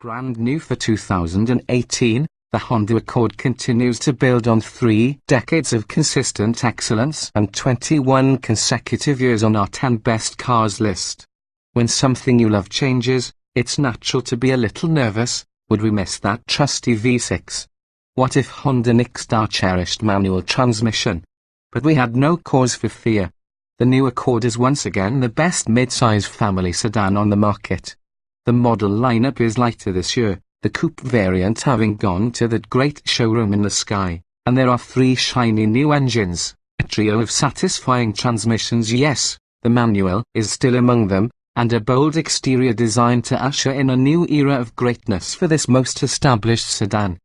Brand new for 2018, the Honda Accord continues to build on 3 decades of consistent excellence and 21 consecutive years on our 10 best cars list. When something you love changes, it's natural to be a little nervous. Would we miss that trusty V6? What if Honda nixed our cherished manual transmission? But we had no cause for fear. The new Accord is once again the best mid-size family sedan on the market. The model lineup is lighter this year, the coupe variant having gone to that great showroom in the sky, and there are 3 shiny new engines, a trio of satisfying transmissions, yes, the manual is still among them, and a bold exterior design to usher in a new era of greatness for this most established sedan.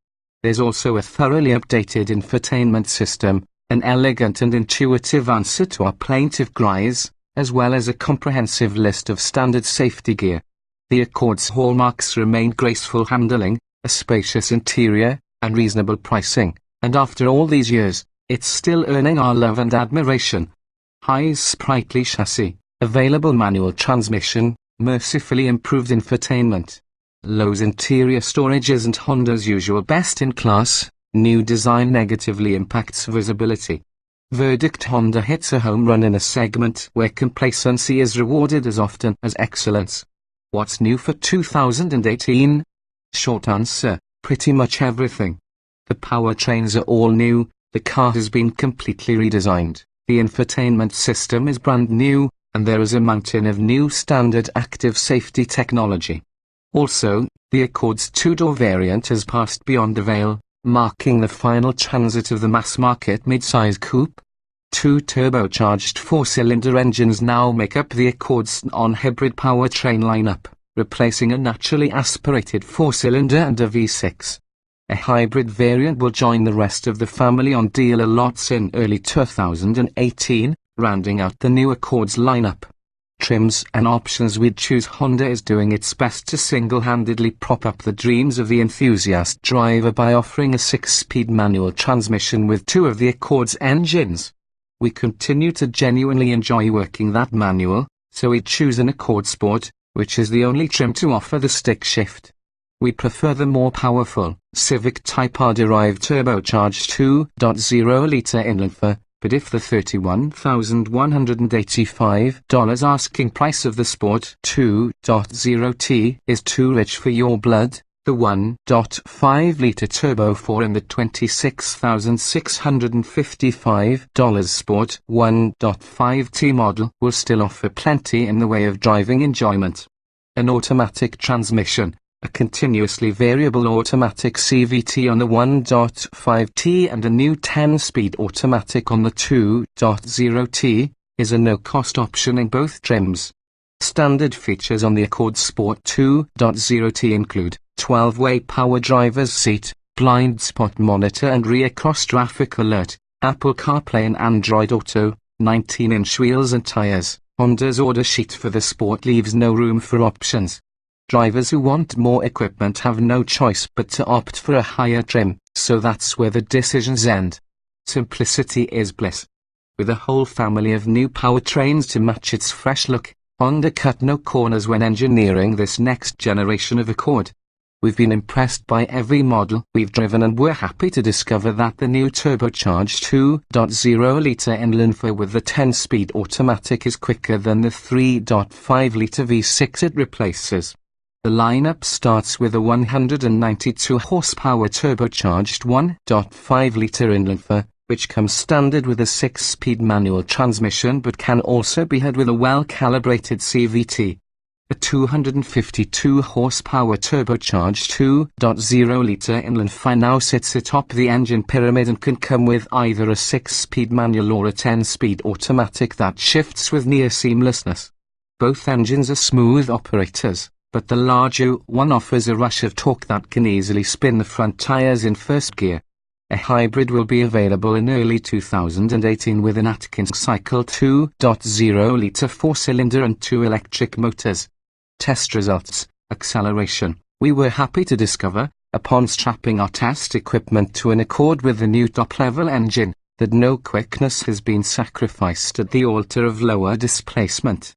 There's also a thoroughly updated infotainment system, an elegant and intuitive answer to our plaintive cries, as well as a comprehensive list of standard safety gear. The Accord's hallmarks remain graceful handling, a spacious interior, and reasonable pricing, and after all these years, it's still earning our love and admiration. High's sprightly chassis, available manual transmission, mercifully improved infotainment. Low's interior storage isn't Honda's usual best-in-class, new design negatively impacts visibility. Verdict: Honda hits a home run in a segment where complacency is rewarded as often as excellence. What's new for 2018? Short answer, pretty much everything. The powertrains are all new, the car has been completely redesigned, the infotainment system is brand new, and there is a mountain of new standard active safety technology. Also, the Accord's 2-door variant has passed beyond the veil, marking the final transit of the mass-market mid-size coupe. 2 turbocharged 4-cylinder engines now make up the Accord's non-hybrid powertrain lineup, replacing a naturally aspirated 4-cylinder and a V6. A hybrid variant will join the rest of the family on dealer lots in early 2018, rounding out the new Accord's lineup. Trims and options we'd choose. Honda is doing its best to single-handedly prop up the dreams of the enthusiast driver by offering a 6-speed manual transmission with 2 of the Accord's engines. We continue to genuinely enjoy working that manual, so we choose an Accord Sport, which is the only trim to offer the stick shift. We prefer the more powerful, Civic Type R-derived turbocharged 2.0-litre inline four, but if the $31,185 asking price of the Sport 2.0T is too rich for your blood, the 1.5-litre Turbo 4 in the $26,655 Sport 1.5T model will still offer plenty in the way of driving enjoyment. An automatic transmission, a continuously variable automatic CVT on the 1.5T and a new 10-speed automatic on the 2.0T, is a no-cost option in both trims. Standard features on the Accord Sport 2.0T include 12-way power driver's seat, blind spot monitor and rear cross-traffic alert, Apple CarPlay and Android Auto, 19-inch wheels and tires. Honda's order sheet for the Sport leaves no room for options. Drivers who want more equipment have no choice but to opt for a higher trim, so that's where the decisions end. Simplicity is bliss. With a whole family of new powertrains to match its fresh look, Honda cut no corners when engineering this next generation of Accord. We've been impressed by every model we've driven, and we're happy to discover that the new turbocharged 2.0-litre inline-four with the 10-speed automatic is quicker than the 3.5-litre V6 it replaces. The lineup starts with a 192 horsepower turbocharged 1.5-litre inline-four, which comes standard with a 6-speed manual transmission but can also be had with a well-calibrated CVT. A 252 horsepower turbocharged 2.0-litre inline-four now sits atop the engine pyramid and can come with either a 6-speed manual or a 10-speed automatic that shifts with near seamlessness. Both engines are smooth operators, but the larger one offers a rush of torque that can easily spin the front tires in first gear. A hybrid will be available in early 2018 with an Atkins cycle 2.0-litre 4-cylinder and 2 electric motors. Test results: acceleration. We were happy to discover, upon strapping our test equipment to an Accord with the new top-level engine, that no quickness has been sacrificed at the altar of lower displacement.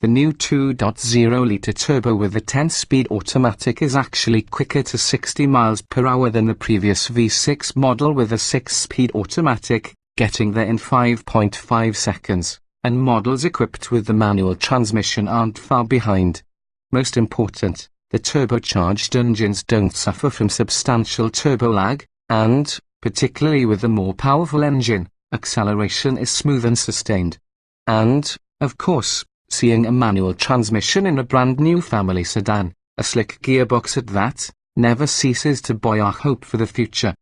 The new 2.0-litre turbo with the 10-speed automatic is actually quicker to 60 miles per hour than the previous V6 model with a 6-speed automatic, getting there in 5.5 seconds, and models equipped with the manual transmission aren't far behind. Most important, the turbocharged engines don't suffer from substantial turbo lag, and, particularly with the more powerful engine, acceleration is smooth and sustained. And, of course, seeing a manual transmission in a brand new family sedan, a slick gearbox at that, never ceases to buoy our hope for the future.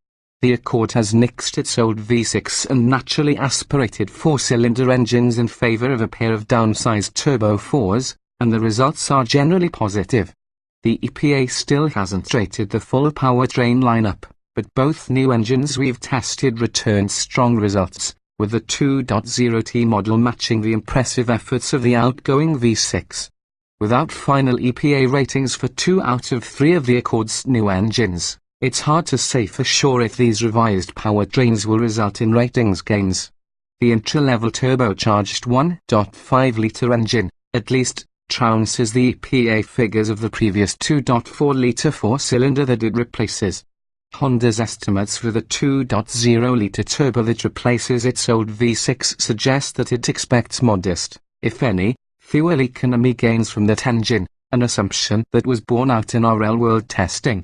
The Accord has nixed its old V6 and naturally aspirated 4-cylinder engines in favor of a pair of downsized Turbo 4s, and the results are generally positive. The EPA still hasn't rated the full powertrain lineup, but both new engines we've tested returned strong results, with the 2.0T model matching the impressive efforts of the outgoing V6. Without final EPA ratings for 2 out of 3 of the Accord's new engines, it's hard to say for sure if these revised powertrains will result in ratings gains. The intra-level turbocharged 1.5-litre engine, at least, trounces the EPA figures of the previous 2.4-litre 4-cylinder that it replaces. Honda's estimates for the 2.0-litre turbo that replaces its old V6 suggest that it expects modest, if any, fuel economy gains from that engine, an assumption that was borne out in our real-world testing.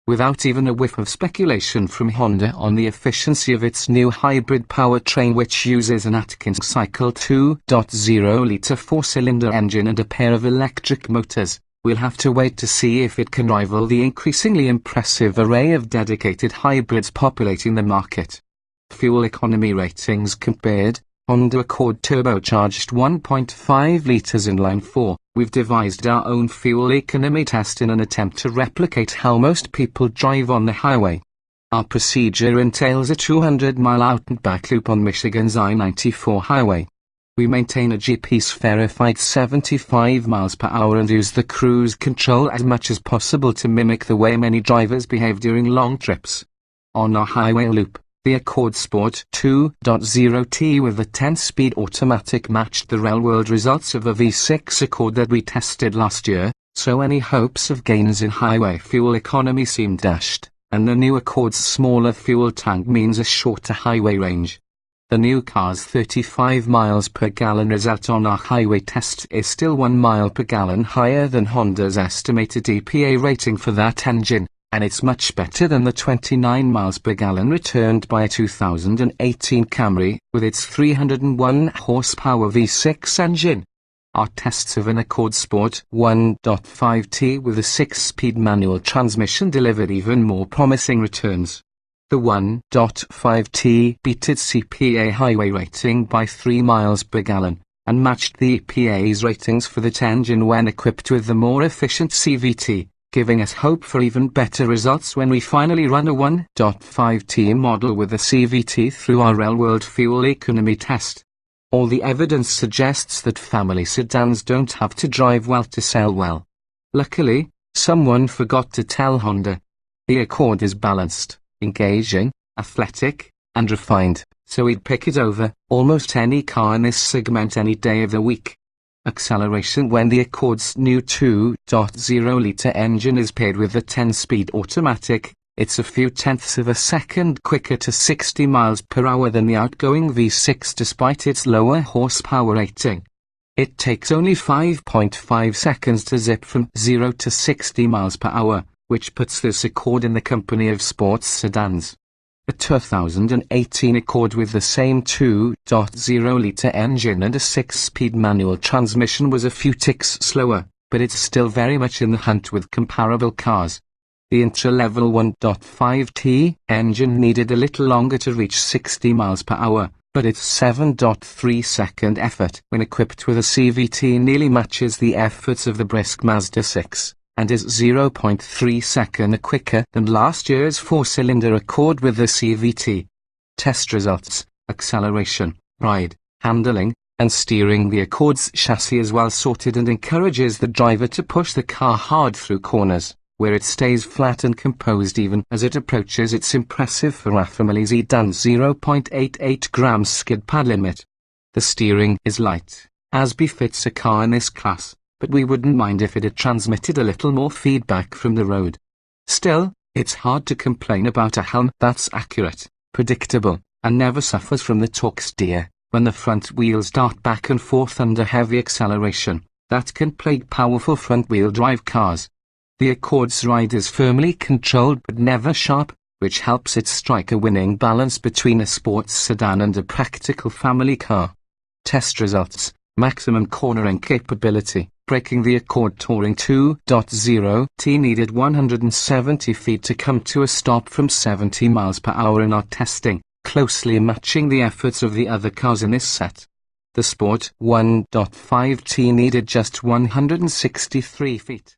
Without even a whiff of speculation from Honda on the efficiency of its new hybrid powertrain, which uses an Atkins cycle 2.0-litre 4-cylinder engine and a pair of electric motors, we'll have to wait to see if it can rival the increasingly impressive array of dedicated hybrids populating the market. Fuel economy ratings compared: Honda Accord turbocharged 1.5 litres inline 4. We've devised our own fuel economy test in an attempt to replicate how most people drive on the highway. Our procedure entails a 200-mile out-and-back loop on Michigan's I-94 highway. We maintain a GPS-verified 75 miles per hour and use the cruise control as much as possible to mimic the way many drivers behave during long trips. On our highway loop, the Accord Sport 2.0T with the 10-speed automatic matched the real-world results of a V6 Accord that we tested last year, so any hopes of gains in highway fuel economy seem dashed, and the new Accord's smaller fuel tank means a shorter highway range. The new car's 35 miles per gallon result on our highway test is still 1 mile per gallon higher than Honda's estimated EPA rating for that engine, and it's much better than the 29 miles per gallon returned by a 2018 Camry, with its 301 horsepower V6 engine. Our tests of an Accord Sport 1.5T with a 6-speed manual transmission delivered even more promising returns. The 1.5T beat its EPA highway rating by 3 miles per gallon, and matched the EPA's ratings for that engine when equipped with the more efficient CVT, giving us hope for even better results when we finally run a 1.5T model with a CVT through our real-world fuel economy test. All the evidence suggests that family sedans don't have to drive well to sell well. Luckily, someone forgot to tell Honda. The Accord is balanced, engaging, athletic, and refined, so we'd pick it over almost any car in this segment any day of the week. Acceleration: when the Accord's new 2.0-litre engine is paired with the 10-speed automatic, it's a few tenths of a second quicker to 60 miles per hour than the outgoing V6 despite its lower horsepower rating. It takes only 5.5 seconds to zip from 0 to 60 miles per hour, which puts this Accord in the company of sports sedans. A 2018 Accord with the same 2.0-litre engine and a 6-speed manual transmission was a few ticks slower, but it's still very much in the hunt with comparable cars. The intra-level 1.5T engine needed a little longer to reach 60 miles per hour, but its 7.3-second effort when equipped with a CVT nearly matches the efforts of the brisk Mazda 6. And is 0.3 seconds quicker than last year's 4-cylinder Accord with the CVT. Test results: acceleration, ride, handling, and steering. The Accord's chassis is well sorted and encourages the driver to push the car hard through corners, where it stays flat and composed even as it approaches its impressive for a family sedan 0.88 grams skid pad limit. The steering is light, as befits a car in this class, but we wouldn't mind if it had transmitted a little more feedback from the road. Still, it's hard to complain about a helm that's accurate, predictable, and never suffers from the torque steer when the front wheels dart back and forth under heavy acceleration that can plague powerful front-wheel drive cars. The Accord's ride is firmly controlled but never sharp, which helps it strike a winning balance between a sports sedan and a practical family car. Test results: maximum cornering capability. Braking: the Accord Touring 2.0T needed 170 feet to come to a stop from 70 miles per hour in our testing, closely matching the efforts of the other cars in this set. The Sport 1.5T needed just 163 feet.